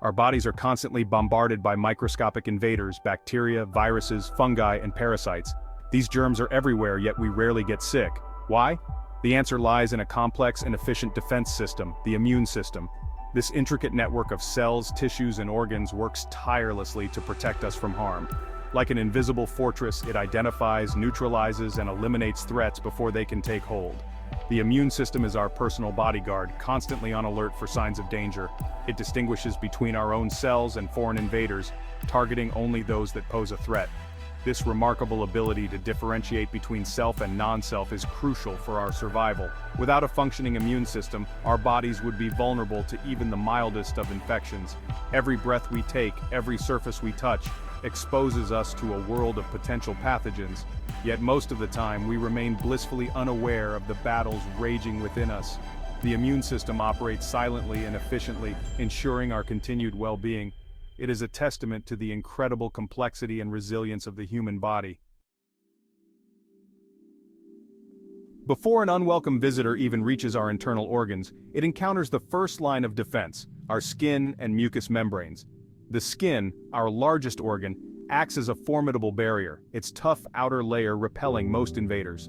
Our bodies are constantly bombarded by microscopic invaders, bacteria, viruses, fungi, and parasites. These germs are everywhere, yet we rarely get sick. Why? The answer lies in a complex and efficient defense system, the immune system. This intricate network of cells, tissues, and organs works tirelessly to protect us from harm. Like an invisible fortress, it identifies, neutralizes, and eliminates threats before they can take hold. The immune system is our personal bodyguard, constantly on alert for signs of danger. It distinguishes between our own cells and foreign invaders, targeting only those that pose a threat. This remarkable ability to differentiate between self and non-self is crucial for our survival. Without a functioning immune system, our bodies would be vulnerable to even the mildest of infections. Every breath we take, every surface we touch, exposes us to a world of potential pathogens, yet most of the time we remain blissfully unaware of the battles raging within us. The immune system operates silently and efficiently, ensuring our continued well-being. It is a testament to the incredible complexity and resilience of the human body. Before an unwelcome visitor even reaches our internal organs, it encounters the first line of defense, our skin and mucous membranes. The skin, our largest organ, acts as a formidable barrier, its tough outer layer repelling most invaders.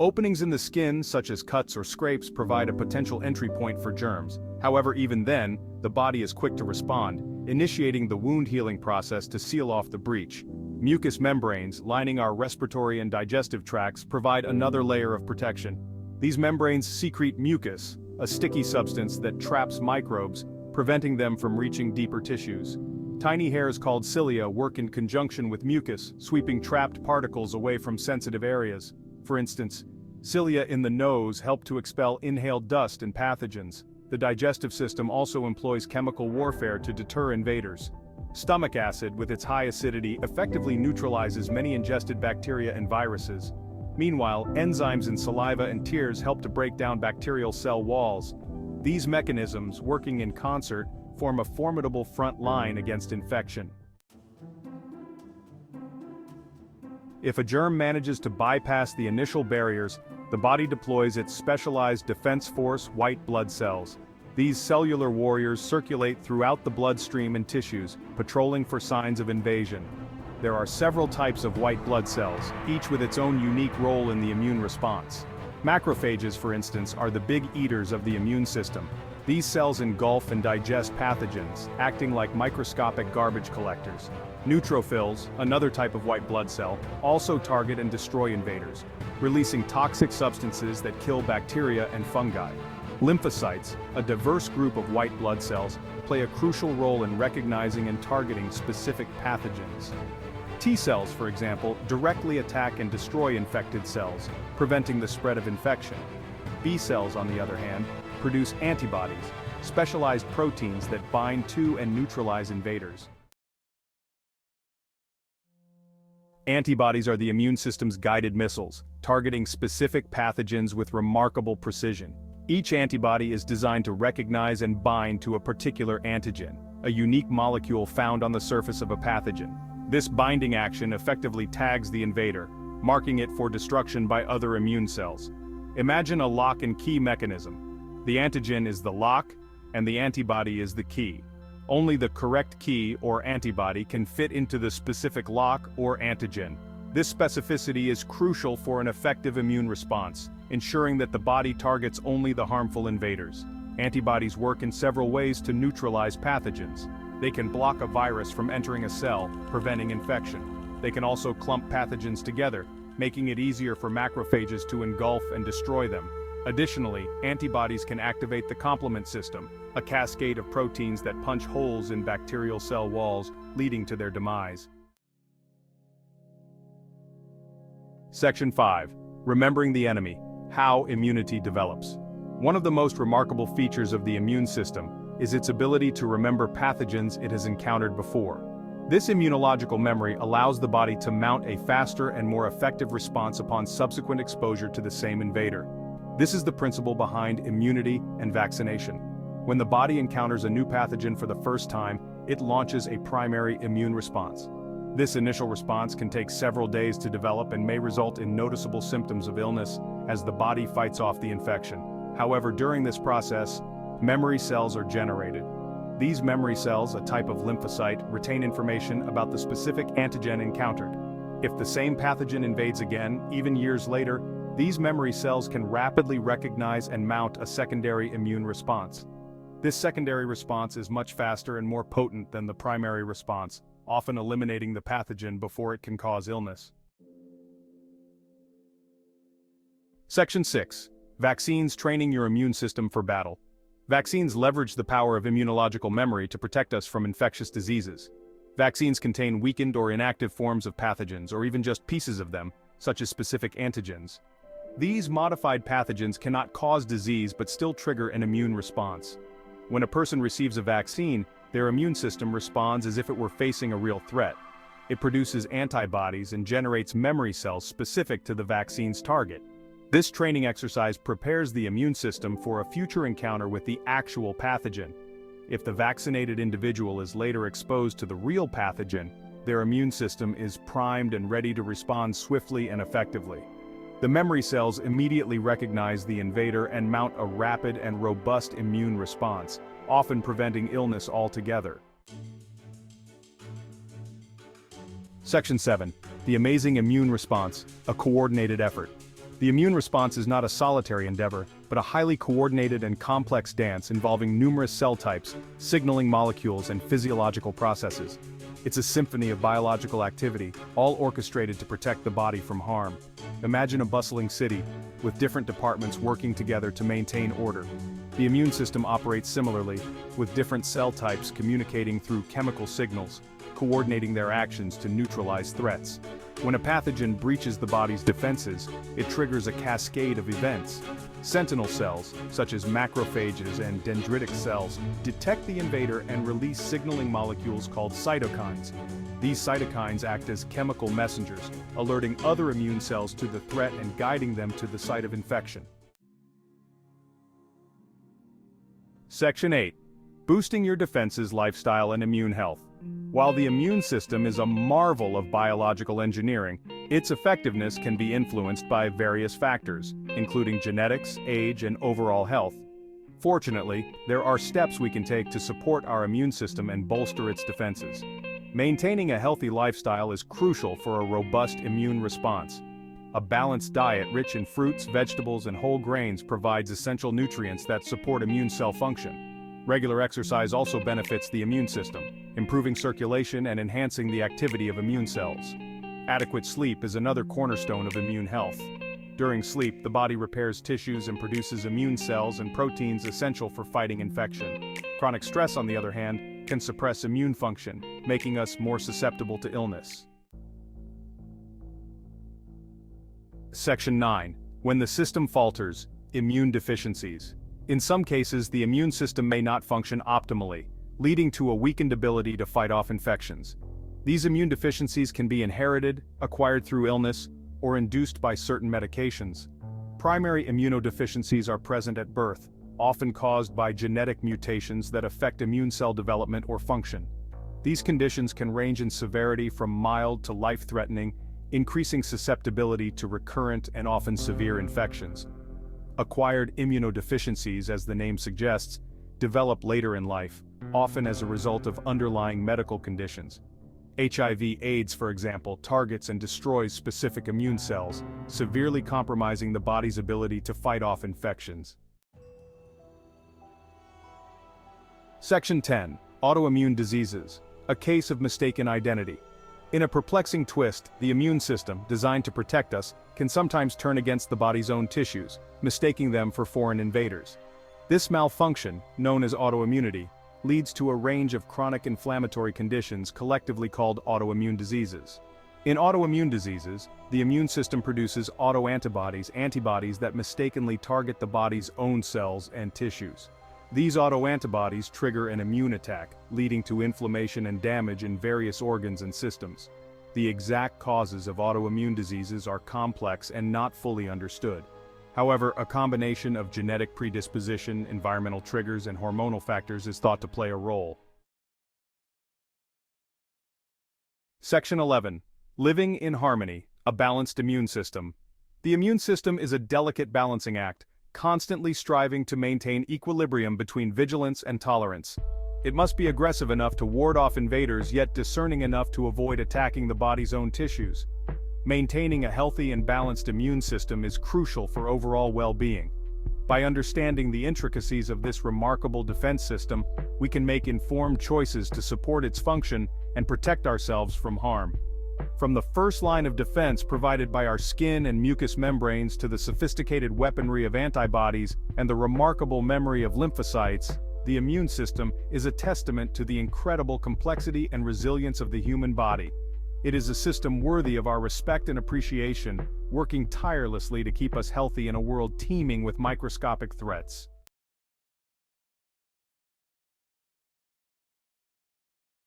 Openings in the skin, such as cuts or scrapes, provide a potential entry point for germs. However, even then, the body is quick to respond, initiating the wound healing process to seal off the breach. Mucous membranes, lining our respiratory and digestive tracts, provide another layer of protection. These membranes secrete mucus, a sticky substance that traps microbes, preventing them from reaching deeper tissues. Tiny hairs called cilia work in conjunction with mucus, sweeping trapped particles away from sensitive areas. For instance, cilia in the nose help to expel inhaled dust and pathogens. The digestive system also employs chemical warfare to deter invaders. Stomach acid, with its high acidity, effectively neutralizes many ingested bacteria and viruses. Meanwhile, enzymes in saliva and tears help to break down bacterial cell walls. These mechanisms, working in concert, form a formidable front line against infection. If a germ manages to bypass the initial barriers, the body deploys its specialized defense force, white blood cells. These cellular warriors circulate throughout the bloodstream and tissues, patrolling for signs of invasion. There are several types of white blood cells, each with its own unique role in the immune response. Macrophages, for instance, are the big eaters of the immune system. These cells engulf and digest pathogens, acting like microscopic garbage collectors. Neutrophils, another type of white blood cell, also target and destroy invaders, releasing toxic substances that kill bacteria and fungi. Lymphocytes, a diverse group of white blood cells, play a crucial role in recognizing and targeting specific pathogens. T cells, for example, directly attack and destroy infected cells, preventing the spread of infection. B cells, on the other hand, produce antibodies, specialized proteins that bind to and neutralize invaders. Antibodies are the immune system's guided missiles, targeting specific pathogens with remarkable precision. Each antibody is designed to recognize and bind to a particular antigen, a unique molecule found on the surface of a pathogen. This binding action effectively tags the invader, marking it for destruction by other immune cells. Imagine a lock and key mechanism. The antigen is the lock, and the antibody is the key. Only the correct key or antibody can fit into the specific lock or antigen. This specificity is crucial for an effective immune response, ensuring that the body targets only the harmful invaders. Antibodies work in several ways to neutralize pathogens. They can block a virus from entering a cell, preventing infection. They can also clump pathogens together, making it easier for macrophages to engulf and destroy them. Additionally, antibodies can activate the complement system, a cascade of proteins that punch holes in bacterial cell walls, leading to their demise. Section 5. Remembering the enemy. How immunity develops. One of the most remarkable features of the immune system is its ability to remember pathogens it has encountered before. This immunological memory allows the body to mount a faster and more effective response upon subsequent exposure to the same invader. This is the principle behind immunity and vaccination. When the body encounters a new pathogen for the first time, it launches a primary immune response. This initial response can take several days to develop and may result in noticeable symptoms of illness as the body fights off the infection. However, during this process, memory cells are generated. These memory cells, a type of lymphocyte, retain information about the specific antigen encountered. If the same pathogen invades again, even years later, these memory cells can rapidly recognize and mount a secondary immune response. This secondary response is much faster and more potent than the primary response, often eliminating the pathogen before it can cause illness. Section 6. Vaccines training your immune system for battle. Vaccines leverage the power of immunological memory to protect us from infectious diseases. Vaccines contain weakened or inactive forms of pathogens, or even just pieces of them, such as specific antigens. These modified pathogens cannot cause disease but still trigger an immune response. When a person receives a vaccine, their immune system responds as if it were facing a real threat. It produces antibodies and generates memory cells specific to the vaccine's target. This training exercise prepares the immune system for a future encounter with the actual pathogen. If the vaccinated individual is later exposed to the real pathogen, their immune system is primed and ready to respond swiftly and effectively. The memory cells immediately recognize the invader and mount a rapid and robust immune response, often preventing illness altogether. Section 7. The amazing immune response, a coordinated effort. The immune response is not a solitary endeavor, but a highly coordinated and complex dance involving numerous cell types, signaling molecules, and physiological processes. It's a symphony of biological activity, all orchestrated to protect the body from harm. Imagine a bustling city, with different departments working together to maintain order. The immune system operates similarly, with different cell types communicating through chemical signals, coordinating their actions to neutralize threats. When a pathogen breaches the body's defenses, it triggers a cascade of events. Sentinel cells, such as macrophages and dendritic cells, detect the invader and release signaling molecules called cytokines. These cytokines act as chemical messengers, alerting other immune cells to the threat and guiding them to the site of infection. Section 8. Boosting your defenses, lifestyle, and immune health. While the immune system is a marvel of biological engineering, its effectiveness can be influenced by various factors, including genetics, age, and overall health. Fortunately, there are steps we can take to support our immune system and bolster its defenses. Maintaining a healthy lifestyle is crucial for a robust immune response. A balanced diet rich in fruits, vegetables, and whole grains provides essential nutrients that support immune cell function. Regular exercise also benefits the immune system, improving circulation and enhancing the activity of immune cells. Adequate sleep is another cornerstone of immune health. During sleep, the body repairs tissues and produces immune cells and proteins essential for fighting infection. Chronic stress, on the other hand, can suppress immune function, making us more susceptible to illness. Section 9. When the system falters, immune deficiencies. In some cases, the immune system may not function optimally, leading to a weakened ability to fight off infections. These immune deficiencies can be inherited, acquired through illness, or induced by certain medications. Primary immunodeficiencies are present at birth, often caused by genetic mutations that affect immune cell development or function. These conditions can range in severity from mild to life-threatening, increasing susceptibility to recurrent and often severe infections. Acquired immunodeficiencies, as the name suggests, develop later in life, often as a result of underlying medical conditions. HIV/AIDS, for example, targets and destroys specific immune cells, severely compromising the body's ability to fight off infections. Section 10. Autoimmune diseases, a case of mistaken identity. In a perplexing twist, the immune system, designed to protect us, can sometimes turn against the body's own tissues, mistaking them for foreign invaders. This malfunction, known as autoimmunity, leads to a range of chronic inflammatory conditions collectively called autoimmune diseases. In autoimmune diseases, the immune system produces antibodies that mistakenly target the body's own cells and tissues. These autoantibodies trigger an immune attack, leading to inflammation and damage in various organs and systems. The exact causes of autoimmune diseases are complex and not fully understood. However, a combination of genetic predisposition, environmental triggers, and hormonal factors is thought to play a role. Section 11. Living in harmony, a balanced immune system. The immune system is a delicate balancing act, constantly striving to maintain equilibrium between vigilance and tolerance. It must be aggressive enough to ward off invaders yet discerning enough to avoid attacking the body's own tissues. Maintaining a healthy and balanced immune system is crucial for overall well-being. By understanding the intricacies of this remarkable defense system, we can make informed choices to support its function and protect ourselves from harm. From the first line of defense provided by our skin and mucous membranes to the sophisticated weaponry of antibodies and the remarkable memory of lymphocytes, the immune system is a testament to the incredible complexity and resilience of the human body. It is a system worthy of our respect and appreciation, working tirelessly to keep us healthy in a world teeming with microscopic threats.